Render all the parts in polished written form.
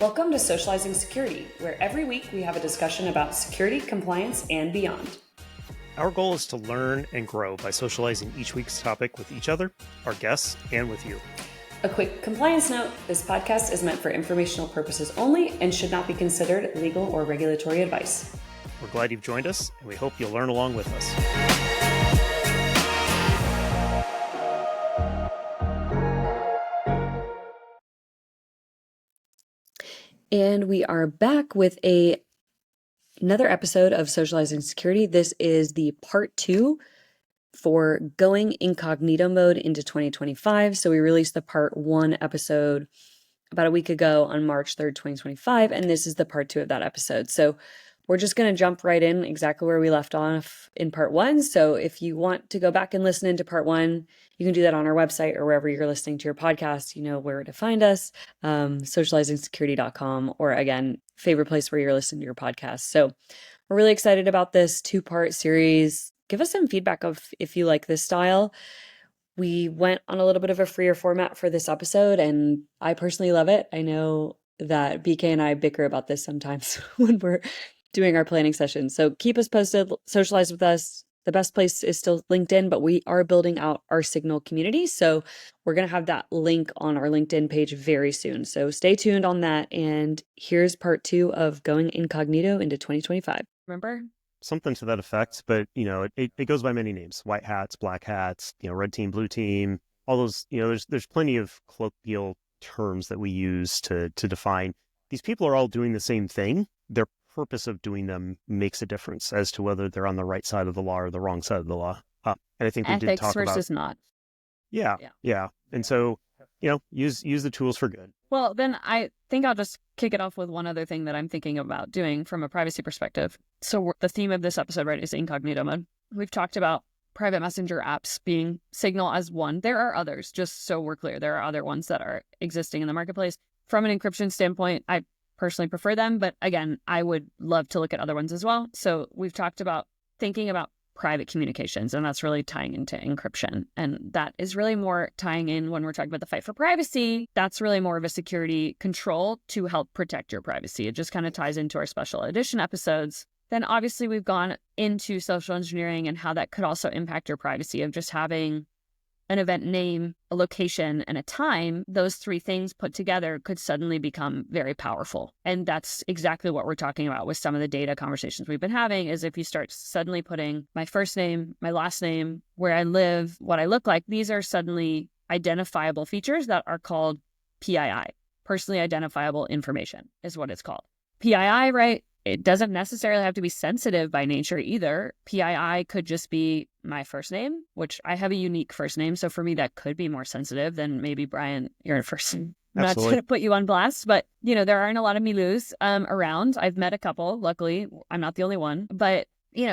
Welcome to Socializing Security, where every week we have a discussion about security, compliance, and beyond. Our goal is to learn and grow by socializing each week's topic with each other, our guests, and with you. A quick compliance note, this podcast is meant for informational purposes only and should not be considered legal or regulatory advice. We're glad you've joined us, and we hope you'll learn along with us. And we are back with another episode of Socializing Security. This is the part 2 for going incognito mode into 2025. So we released the part 1 episode about a week ago on March 3rd, 2025, and this is the part 2 of that episode. So we're just going to jump right in exactly where we left off in part 1. So if you want to go back and listen into part 1, you can do that on our website or wherever you're listening to your podcast. You know where to find us, socializingsecurity.com, or again, favorite place where you're listening to your podcast. So we're really excited about this 2-part series. Give us some feedback of if you like this style. We went on a little bit of a freer format for this episode, and I personally love it. I know that BK and I bicker about this sometimes when we're doing our planning sessions. So keep us posted, socialize with us. The best place is still LinkedIn, but we are building out our Signal community. So we're going to have that link on our LinkedIn page very soon. So stay tuned on that. And here's part 2 of going incognito into 2025. Remember? Something to that effect, but it goes by many names: white hats, black hats, red team, blue team, all those. There's plenty of colloquial terms that we use to define. These people are all doing the same thing. Their purpose of doing them makes a difference as to whether they're on the right side of the law or the wrong side of the law. And I think we did talk about ethics versus not. Yeah. And so, use the tools for good. Well, then I think I'll just kick it off with one other thing that I'm thinking about doing from a privacy perspective. So the theme of this episode, right, is incognito mode. We've talked about private messenger apps being Signal as one. There are others, just so we're clear. There are other ones that are existing in the marketplace. From an encryption standpoint, I personally prefer them, but again, I would love to look at other ones as well. So we've talked about thinking about private communications, and that's really tying into encryption. And that is really more tying in when we're talking about the fight for privacy. That's really more of a security control to help protect your privacy. It just kind of ties into our special edition episodes. Then obviously we've gone into social engineering and how that could also impact your privacy of just having an event name, a location, and a time. Those 3 things put together could suddenly become very powerful. And that's exactly what we're talking about with some of the data conversations we've been having, is if you start suddenly putting my first name, my last name, where I live, what I look like, these are suddenly identifiable features that are called PII. Personally identifiable information is what it's called. PII, right? It doesn't necessarily have to be sensitive by nature either. PII could just be my first name, which I have a unique first name. So for me, that could be more sensitive than maybe Brian, your first name. I'm not going to put you on blast, but there aren't a lot of Milous around. I've met a couple. Luckily, I'm not the only one. But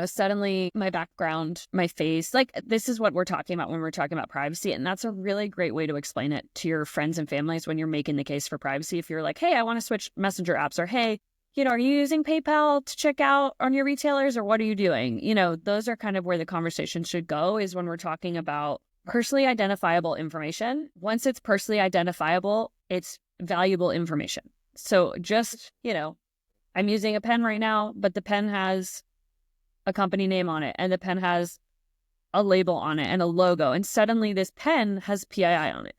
suddenly my background, my face, like this is what we're talking about when we're talking about privacy. And that's a really great way to explain it to your friends and families when you're making the case for privacy. If you're like, hey, I want to switch messenger apps, or hey, are you using PayPal to check out on your retailers, or what are you doing? Those are kind of where the conversation should go, is when we're talking about personally identifiable information. Once it's personally identifiable, it's valuable information. So just, I'm using a pen right now, but the pen has a company name on it, and the pen has a label on it and a logo. And suddenly this pen has PII on it.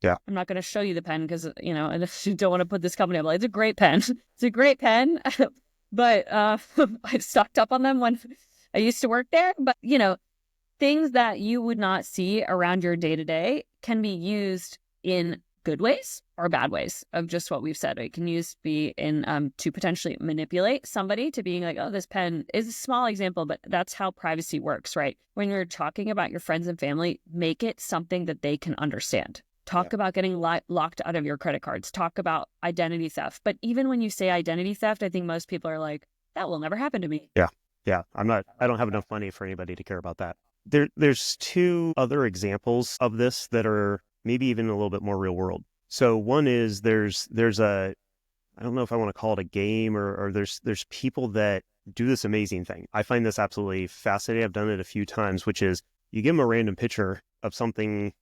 Yeah. I'm not going to show you the pen because, I don't want to put this company up. Like, it's a great pen. It's a great pen. But I stocked up on them when I used to work there. But, things that you would not see around your day-to-day can be used in good ways or bad ways of just what we've said. It can be in to potentially manipulate somebody to being like, oh, this pen is a small example, but that's how privacy works, right? When you're talking about your friends and family, make it something that they can understand. Talk about getting locked out of your credit cards. Talk about identity theft. But even when you say identity theft, I think most people are like, that will never happen to me. Yeah. I don't have enough money for anybody to care about that. There's 2 other examples of this that are maybe even a little bit more real world. So one is there's a, I don't know if I want to call it a game, or there's people that do this amazing thing. I find this absolutely fascinating. I've done it a few times, which is you give them a random picture of something,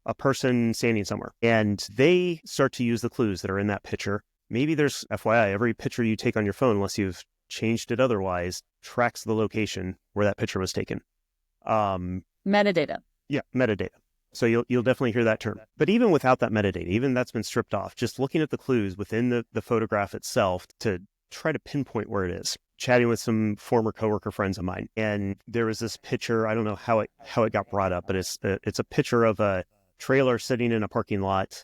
a person standing somewhere, and they start to use the clues that are in that picture maybe there's FYI, every picture you take on your phone, unless you've changed it otherwise, tracks the location where that picture was taken. Metadata. Yeah, metadata. So you'll definitely hear that term. But even without that metadata, even that's been stripped off, just looking at the clues within the photograph itself to try to pinpoint where it is. Chatting with some former coworker friends of mine, and there was this picture. I don't know how it got brought up, but it's a picture of a trailer sitting in a parking lot.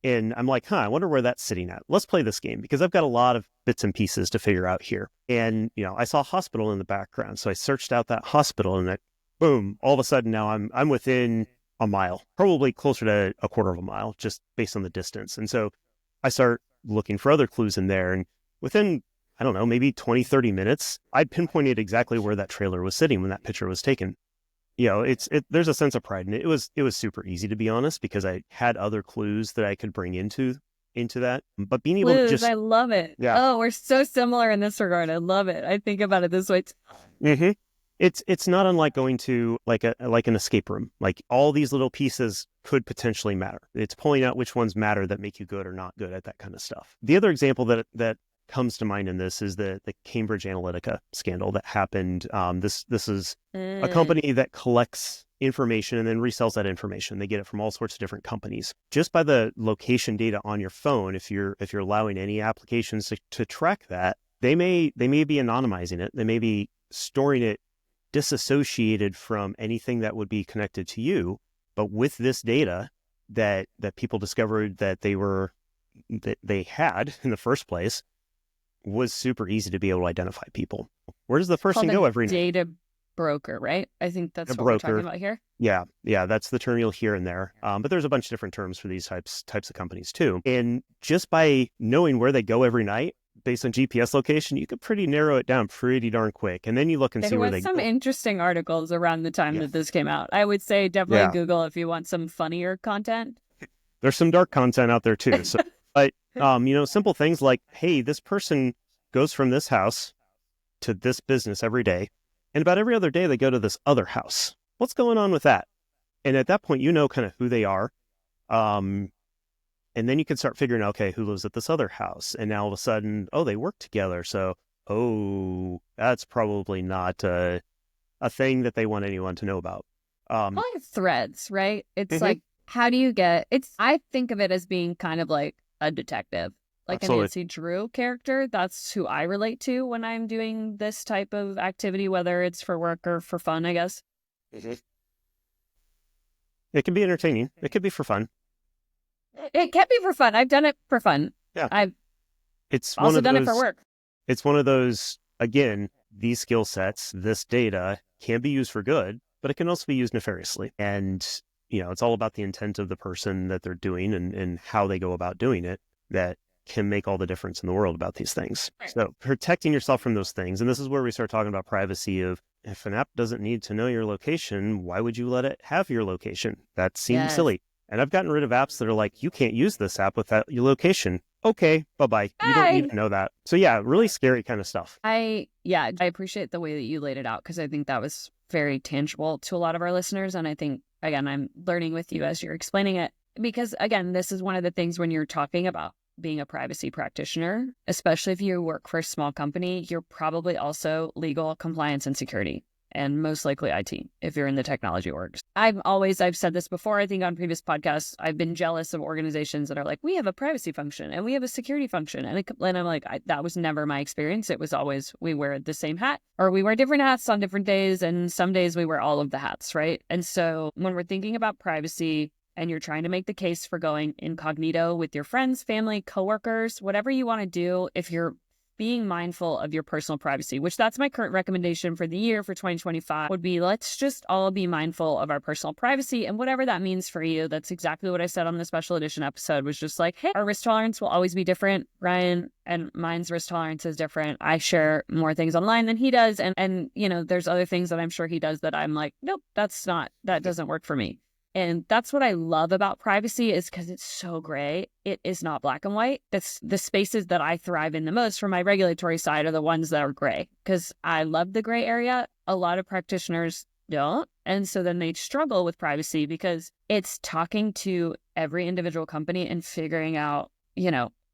And I'm like, I wonder where that's sitting at. Let's play this game because I've got a lot of bits and pieces to figure out here. And I saw a hospital in the background, so I searched out that hospital, and boom! All of a sudden now I'm within a mile, probably closer to a quarter of a mile, just based on the distance. And so I start looking for other clues in there. And within, I don't know, maybe 20, 30 minutes, I pinpointed exactly where that trailer was sitting when that picture was taken. There's a sense of pride. And it was super easy, to be honest, because I had other clues that I could bring into that. But being able to just... I love it. Yeah. Oh, we're so similar in this regard. I love it. I think about it this way. Mm-hmm. It's not unlike going to like an escape room. Like all these little pieces could potentially matter. It's pulling out which ones matter that make you good or not good at that kind of stuff. The other example that comes to mind in this is the Cambridge Analytica scandal that happened. This is a company that collects information and then resells that information. They get it from all sorts of different companies. Just by the location data on your phone, if you're allowing any applications to track that, they may be anonymizing it. They may be storing it disassociated from anything that would be connected to you. But with this data that people discovered that they had in the first place, was super easy to be able to identify people. Where does the person go every night? Data broker, right? I think that's what we're talking about here. Yeah, that's the term you'll hear in there. But there's a bunch of different terms for these types of companies too. And just by knowing where they go every night, based on GPS location, you could pretty narrow it down pretty darn quick. And then you look and see where they go. There was some interesting articles around the time that this came out. I would say definitely Google if you want some funnier content. There's some dark content out there too. So, but simple things like, hey, this person goes from this house to this business every day, and about every other day they go to this other house. What's going on with that? And at that point, kind of who they are. And then you can start figuring out, okay, who lives at this other house? And now all of a sudden, they work together. So, that's probably not a thing that they want anyone to know about. Like threads, right? It's like, how do you get... I think of it as being kind of like a detective, like a Nancy Drew character. That's who I relate to when I'm doing this type of activity, whether it's for work or for fun, I guess. It can be entertaining. It could be for fun. It can be for fun. I've done it for fun. Yeah. I've also also done it for work. It's one of those, again, these skill sets, this data can be used for good, but it can also be used nefariously. And, it's all about the intent of the person that they're doing and how they go about doing it that can make all the difference in the world about these things. Right. So protecting yourself from those things. And this is where we start talking about privacy of, if an app doesn't need to know your location, why would you let it have your location? That seems silly. And I've gotten rid of apps that are like, you can't use this app without your location. Okay, bye-bye. You don't need to know that. So yeah, really scary kind of stuff. I appreciate the way that you laid it out, because I think that was very tangible to a lot of our listeners. And I think, again, I'm learning with you as you're explaining it, because again, this is one of the things when you're talking about being a privacy practitioner, especially if you work for a small company, you're probably also legal, compliance, and security. And most likely IT, if you're in the technology orgs. I've said this before, I think on previous podcasts, I've been jealous of organizations that are like, we have a privacy function and we have a security function. And I'm like, that was never my experience. It was always, we wear the same hat, or we wear different hats on different days. And some days we wear all of the hats, right? And so when we're thinking about privacy and you're trying to make the case for going incognito with your friends, family, coworkers, whatever you want to do, if you're being mindful of your personal privacy, which that's my current recommendation for the year for 2025, would be, let's just all be mindful of our personal privacy and whatever that means for you. That's exactly what I said on the special edition episode, was just like, hey, our risk tolerance will always be different. Ryan and mine's risk tolerance is different. I share more things online than he does. And there's other things that I'm sure he does that I'm like, nope, that doesn't work for me. And that's what I love about privacy, is because it's so gray. It is not black and white. That's the spaces that I thrive in the most from my regulatory side are the ones that are gray, because I love the gray area. A lot of practitioners don't. And so then they struggle with privacy, because it's talking to every individual company and figuring out,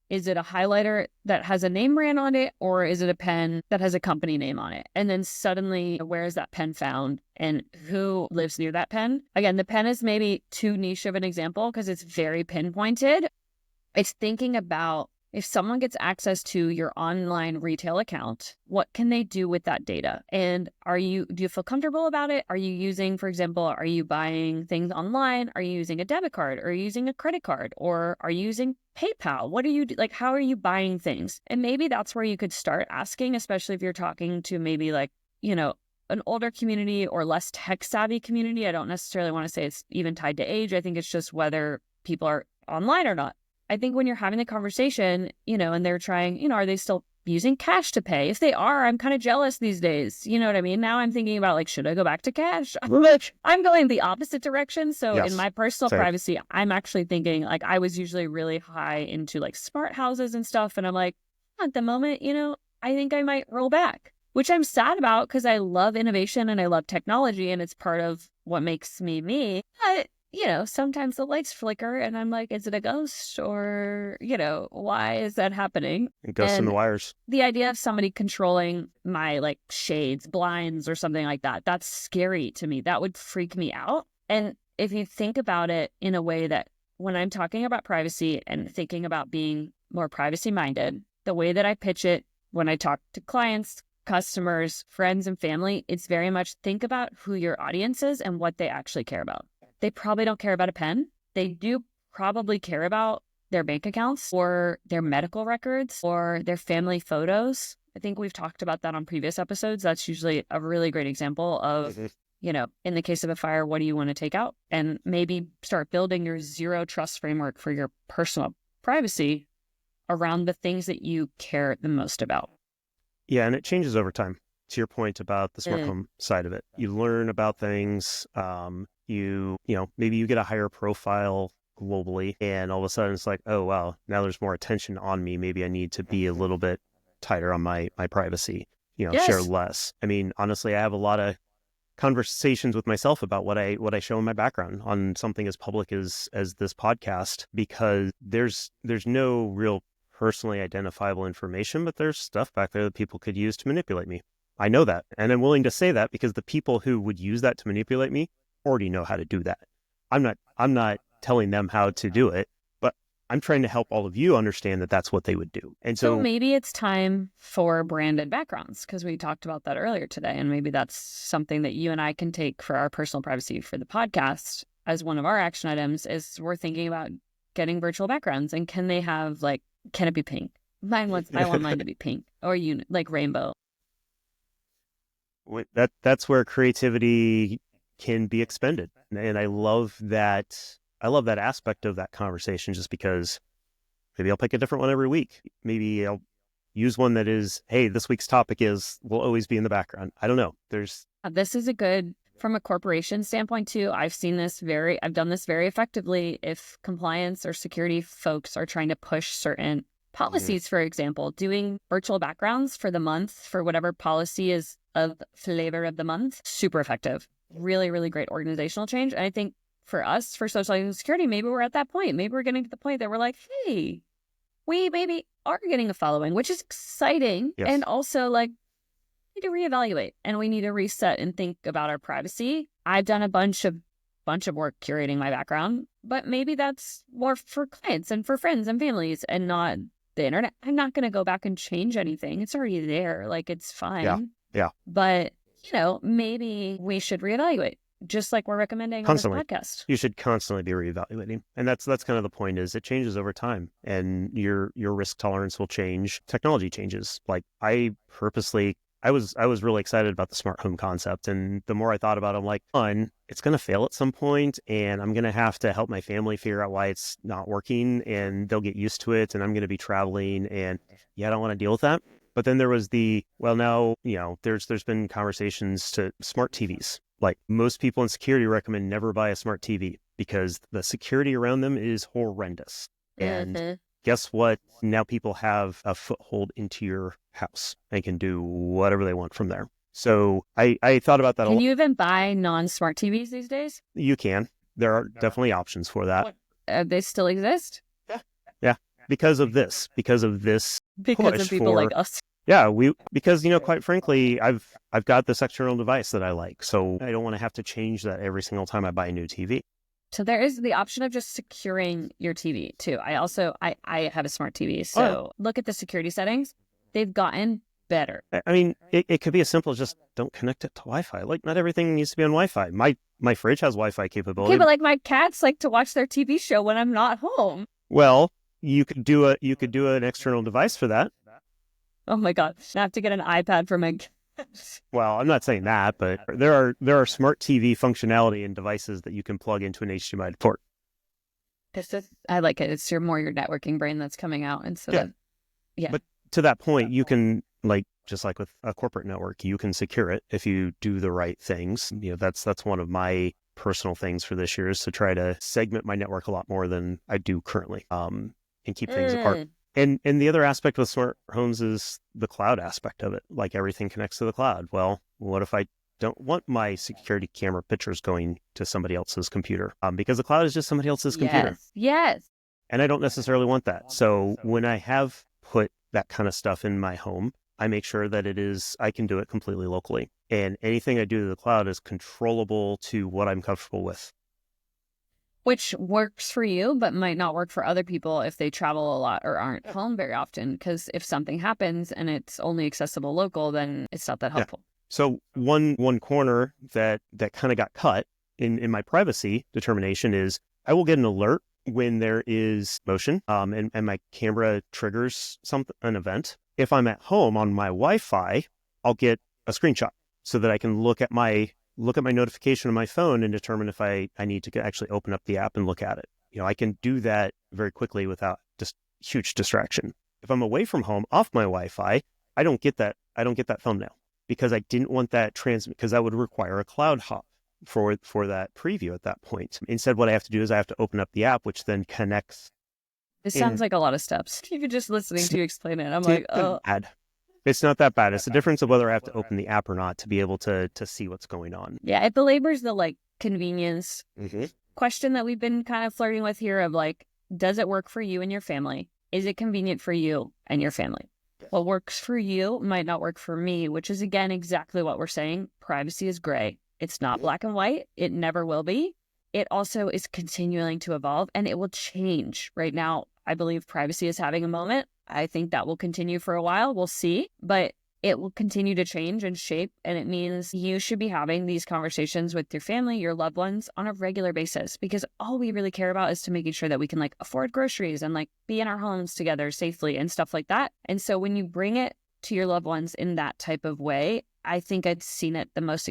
Is it a highlighter that has a name brand on it, or is it a pen that has a company name on it? And then suddenly, where is that pen found and who lives near that pen? Again, the pen is maybe too niche of an example because it's very pinpointed. It's thinking about, if someone gets access to your online retail account, what can they do with that data? And do you feel comfortable about it? Are you using, for example, are you buying things online? Are you using a debit card? Are you using a credit card? Or are you using PayPal? What are you, like, how are you buying things? And maybe that's where you could start asking, especially if you're talking to maybe like, an older community or less tech savvy community. I don't necessarily want to say it's even tied to age. I think it's just whether people are online or not. I think when you're having the conversation, and they're trying, are they still using cash to pay? If they are, I'm kind of jealous these days. You know what I mean? Now I'm thinking about, like, should I go back to cash? I'm going the opposite direction. So in my personal privacy, I'm actually thinking, like, I was usually really high into like smart houses and stuff. And I'm like, at the moment, I think I might roll back, which I'm sad about because I love innovation and I love technology and it's part of what makes me me. But sometimes the lights flicker and I'm like, is it a ghost or, why is that happening? Ghosts in the wires. The idea of somebody controlling my like shades, blinds or something like that, that's scary to me. That would freak me out. And if you think about it in a way that when I'm talking about privacy and thinking about being more privacy minded, the way that I pitch it when I talk to clients, customers, friends, and family, it's very much think about who your audience is and what they actually care about. They probably don't care about a pen. They do probably care about their bank accounts or their medical records or their family photos. I think we've talked about that on previous episodes. That's usually a really great example of, in the case of a fire, what do you want to take out? And maybe start building your zero trust framework for your personal privacy around the things that you care the most about. Yeah, and it changes over time. To your point about the smart home side of it, you learn about things. Maybe you get a higher profile globally, and all of a sudden it's like, oh wow, now there's more attention on me. Maybe I need to be a little bit tighter on my privacy. Share less. I mean, honestly, I have a lot of conversations with myself about what I show in my background on something as public as this podcast, because there's no real personally identifiable information, but there's stuff back there that people could use to manipulate me. I know that, and I'm willing to say that because the people who would use that to manipulate me already know how to do that. I'm not telling them how to do it, but I'm trying to help all of you understand that that's what they would do. And so maybe it's time for branded backgrounds, because we talked about that earlier today, and maybe that's something that you and I can take for our personal privacy for the podcast as one of our action items. Is we're thinking about getting virtual backgrounds, and can they have can it be pink? I want mine to be pink or like rainbow. That's where creativity can be expended, and I love that aspect of that conversation, just because maybe I'll pick a different one every week. Maybe I'll use one that is, hey, this week's topic will always be in the background. I don't know. This is a good, from a corporation standpoint too. I've done this very effectively. If compliance or security folks are trying to push certain policies, for example, doing virtual backgrounds for the month for whatever policy is of flavor of the month, super effective. Really, really great organizational change. And I think for us, for Socializing Security, maybe we're at that point. Maybe we're getting to the point that we're like, hey, we maybe are getting a following, which is exciting. Yes. And also we need to reevaluate and we need to reset and think about our privacy. I've done a bunch of work curating my background, but maybe that's more for clients and for friends and families and not the internet. I'm not going to go back and change anything. It's already there. It's fine. Yeah. But, maybe we should reevaluate, just like we're recommending Constantly. on this podcast. You should constantly be reevaluating. And that's kind of the point, is it changes over time and your risk tolerance will change. Technology changes. Like I was really excited about the smart home concept. And the more I thought about it, I'm like, it's going to fail at some point, and I'm going to have to help my family figure out why it's not working, and they'll get used to it, and I'm going to be traveling, and I don't want to deal with that. But then there was there's been conversations to smart TVs. Like most people in security recommend never buy a smart TV because the security around them is horrendous. And guess what? Now people have a foothold into your house and can do whatever they want from there. So I thought about that a lot. Can you even buy non-smart TVs these days? You can. There are definitely options for that. They still exist? Yeah. because of this Because push of people for like us. yeah, because quite frankly, I've got this external device that I like, so I don't want to have to change that every single time I buy a new TV. So there is the option of just securing your TV too. I have a smart TV, Oh, yeah. so look at the security settings. They've gotten better. I mean, it could be as simple as just don't connect it to Wi-Fi. Like, not everything needs to be on Wi-Fi. My fridge has Wi-Fi capability. Okay, but like my cats like to watch their TV show when I'm not home. Well, you could do an external device for that. Oh my God, I have to get an iPad for my kids. Well, I'm not saying that, but there are smart TV functionality and devices that you can plug into an HDMI port. I like it. It's your networking brain that's coming out instead of But to that point, you can, like, just like with a corporate network, you can secure it if you do the right things. That's one of my personal things for this year, is to try to segment my network a lot more than I do currently, and keep things apart. And the other aspect with smart homes is the cloud aspect of it. Like, everything connects to the cloud. Well, what if I don't want my security camera pictures going to somebody else's computer? Because the cloud is just somebody else's computer. Yes. And I don't necessarily want that. So when I have put that kind of stuff in my home, I make sure that I can do it completely locally. And anything I do to the cloud is controllable to what I'm comfortable with. Which works for you, but might not work for other people if they travel a lot or aren't home very often. Because if something happens and it's only accessible local, then it's not that helpful. So one corner that kind of got cut in my privacy determination is I will get an alert when there is motion, and my camera triggers an event. If I'm at home on my Wi-Fi, I'll get a screenshot so that I can look at my notification on my phone and determine if I need to actually open up the app and look at it. I can do that very quickly without just huge distraction. If I'm away from home off my Wi-Fi, I don't get that thumbnail, because I didn't want that because that would require a cloud hop for that preview at that point. Instead, what I have to do is I have to open up the app, which then connects. This sounds like a lot of steps. Even just listening to you explain it, I'm like, oh. It's not that bad. It's the difference of whether I have to open the app or not to be able to see what's going on. Yeah, it belabors the convenience question that we've been kind of flirting with here of does it work for you and your family? Is it convenient for you and your family? What works for you might not work for me, which is, again, exactly what we're saying. Privacy is gray. It's not black and white. It never will be. It also is continuing to evolve, and it will change. Right now, I believe privacy is having a moment. I think that will continue for a while. We'll see. But it will continue to change and shape, and it means you should be having these conversations with your family, your loved ones, on a regular basis, because all we really care about is to making sure that we can afford groceries and be in our homes together safely and stuff like that. And so when you bring it to your loved ones in that type of way, I think I'd seen it the most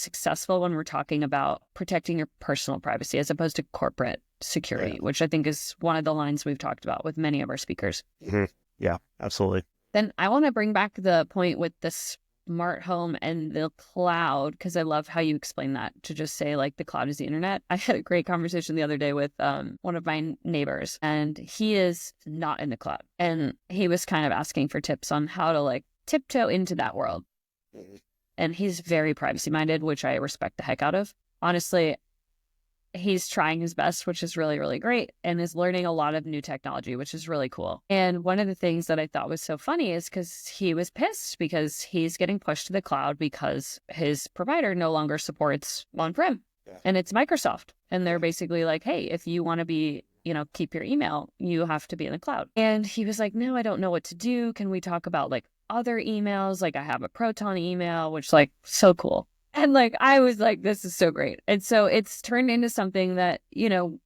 successful when we're talking about protecting your personal privacy as opposed to corporate security, which I think is one of the lines we've talked about with many of our speakers. Mm-hmm. Yeah, absolutely. Then I want to bring back the point with the smart home and the cloud, because I love how you explain that, to just say the cloud is the internet. I had a great conversation the other day with one of my neighbors, and he is not in the cloud. And he was kind of asking for tips on how to tiptoe into that world. And he's very privacy minded, which I respect the heck out of. Honestly, he's trying his best, which is really, really great, and is learning a lot of new technology, which is really cool. And one of the things that I thought was so funny is because he was pissed because he's getting pushed to the cloud because his provider no longer supports on-prem. And it's Microsoft. And they're basically like, hey, if you want to be, keep your email, you have to be in the cloud. And he was like, no, I don't know what to do. Can we talk about other emails? I have a Proton email, which so cool. And I was like, this is so great. And so it's turned into something that,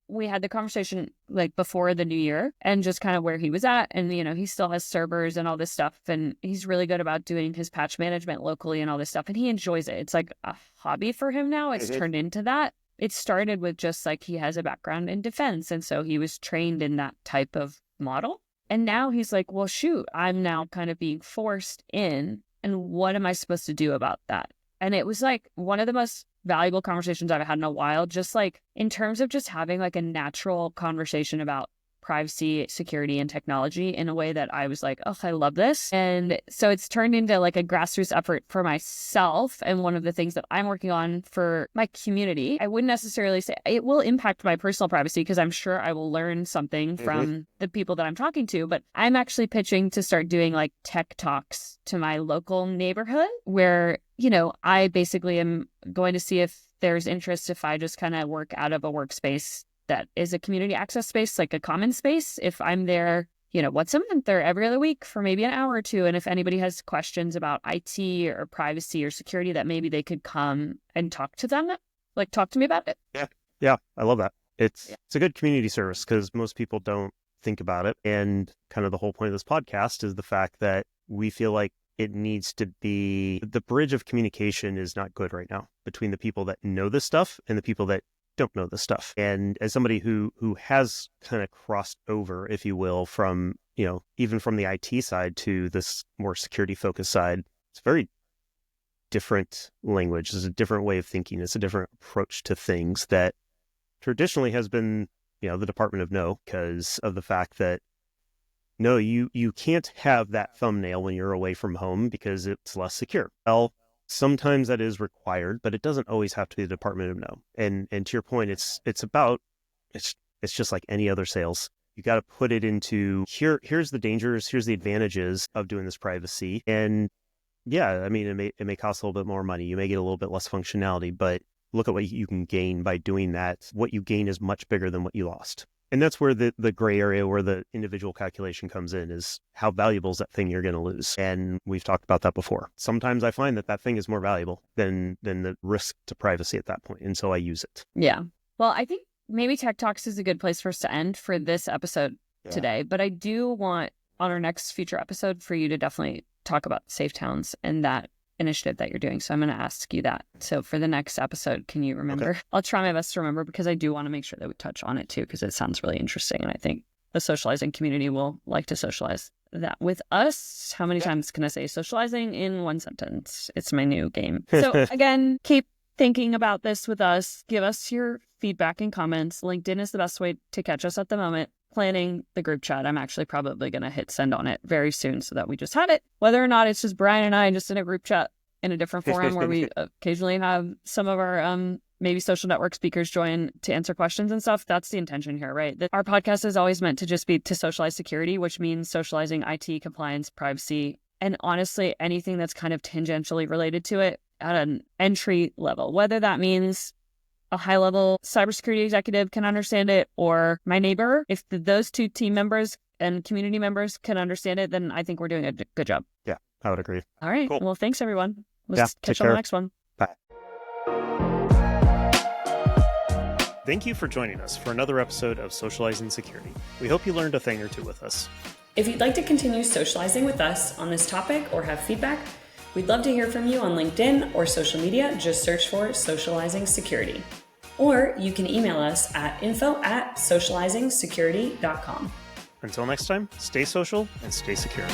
we had the conversation before the new year and just kind of where he was at. And, he still has servers and all this stuff. And he's really good about doing his patch management locally and all this stuff. And he enjoys it. It's a hobby for him now. It's turned into that. It started with just he has a background in defense. And so he was trained in that type of model. And now he's like, well, shoot, I'm now kind of being forced in. And what am I supposed to do about that? And it was one of the most valuable conversations I've had in a while, just in terms of just having a natural conversation about privacy, security, and technology in a way that I was like, oh, I love this. And so it's turned into like a grassroots effort for myself. And one of the things that I'm working on for my community, I wouldn't necessarily say it will impact my personal privacy because I'm sure I will learn something from the people that I'm talking to. But I'm actually pitching to start doing like tech talks to my local neighborhood where, you know, I basically am going to see if there's interest if I just kind of work out of a workspace that is a community access space, like a common space. If I'm there, you know, once a month or every other week for maybe an hour or two. And if anybody has questions about IT or privacy or security, that maybe they could come and talk to them, like talk to me about it. Yeah, I love that. It's a good community service because most people don't think about it. And kind of the whole point of this podcast is the fact that we feel like it needs to be, the bridge of communication is not good right now between the people that know this stuff and the people that don't know this stuff. And as somebody who has kind of crossed over, if you will, from, you know, even from the IT side to this more security focused side, it's very different language. It's a different way of thinking. It's a different approach to things that traditionally has been, you know, the Department of No, because of the fact that no, you can't have that thumbnail when you're away from home because it's less secure. Well, sometimes that is required, but it doesn't always have to be the Department of No. And to your point, it's just like any other sales. You got to put it into here's the dangers, here's the advantages of doing this privacy. And yeah, I mean, it may cost a little bit more money. You may get a little bit less functionality, but look at what you can gain by doing that. What you gain is much bigger than what you lost. And that's where the gray area, where the individual calculation comes in, is how valuable is that thing you're going to lose. And we've talked about that before. Sometimes I find that thing is more valuable than the risk to privacy at that point. And so I use it. Yeah. Well, I think maybe Tech Talks is a good place for us to end for this episode today. But I do want on our next future episode for you to definitely talk about Safe Towns and that initiative that you're doing. So I'm going to ask you that. So for the next episode, can you remember? Okay. I'll try my best to remember because I do want to make sure that we touch on it too, because it sounds really interesting. And I think the socializing community will like to socialize that with us. How many times can I say socializing in one sentence? It's my new game. So again, keep thinking about this with us. Give us your feedback and comments. LinkedIn is the best way to catch us at the moment. Planning the group chat. I'm actually probably going to hit send on it very soon so that we just had it. Whether or not it's just Brian and I just in a group chat in a different forum where we occasionally have some of our maybe social network speakers join to answer questions and stuff. That's the intention here, right? Our podcast is always meant to just be to socialize security, which means socializing IT, compliance, privacy, and honestly, anything that's kind of tangentially related to it at an entry level, whether that means a high-level cybersecurity executive can understand it, or my neighbor. If those two team members and community members can understand it, then I think we're doing a good job. Yeah, I would agree. All right. Cool. Well, thanks, everyone. Let's catch you on the next one. Bye. Thank you for joining us for another episode of Socializing Security. We hope you learned a thing or two with us. If you'd like to continue socializing with us on this topic or have feedback, we'd love to hear from you on LinkedIn or social media. Just search for Socializing Security. Or you can email us at info@socializingsecurity.com. Until next time, stay social and stay secure.